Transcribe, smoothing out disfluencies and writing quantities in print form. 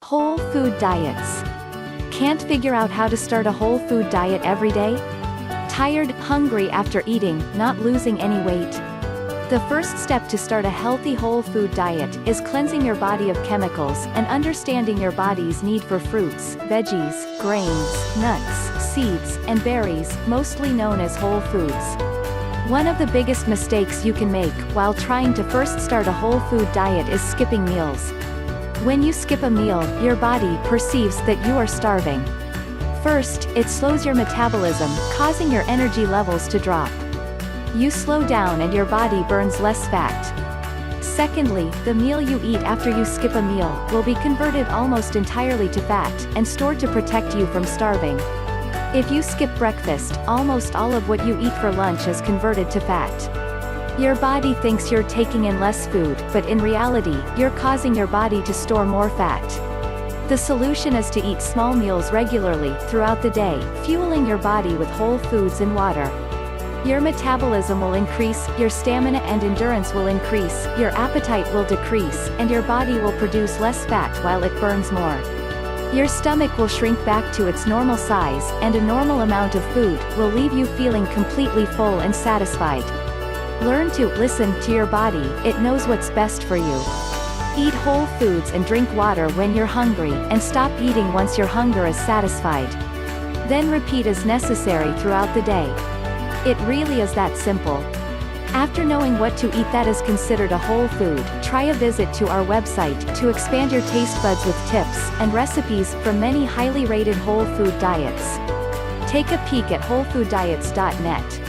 Whole food diets. Can't figure out how to start a whole food diet every day? Tired, hungry after eating, not losing any weight? The first step to start a healthy whole food diet is cleansing your body of chemicals and understanding your body's need for fruits, veggies, grains, nuts, seeds, and berries, mostly known as whole foods. One of the biggest mistakes you can make while trying to first start a whole food diet is skipping meals. When you skip a meal, your body perceives that you are starving. First, it slows your metabolism, causing your energy levels to drop. You slow down and your body burns less fat. Secondly, the meal you eat after you skip a meal will be converted almost entirely to fat and stored to protect you from starving. If you skip breakfast, almost all of what you eat for lunch is converted to fat. Your body thinks you're taking in less food, but in reality, you're causing your body to store more fat. The solution is to eat small meals regularly, throughout the day, fueling your body with whole foods and water. Your metabolism will increase, your stamina and endurance will increase, your appetite will decrease, and your body will produce less fat while it burns more. Your stomach will shrink back to its normal size, and a normal amount of food will leave you feeling completely full and satisfied. Learn to listen to your body, it knows what's best for you. Eat whole foods and drink water when you're hungry, and stop eating once your hunger is satisfied. Then repeat as necessary throughout the day. It really is that simple. After knowing what to eat that is considered a whole food, try a visit to our website to expand your taste buds with tips and recipes from many highly rated whole food diets. Take a peek at wholefooddiets.net.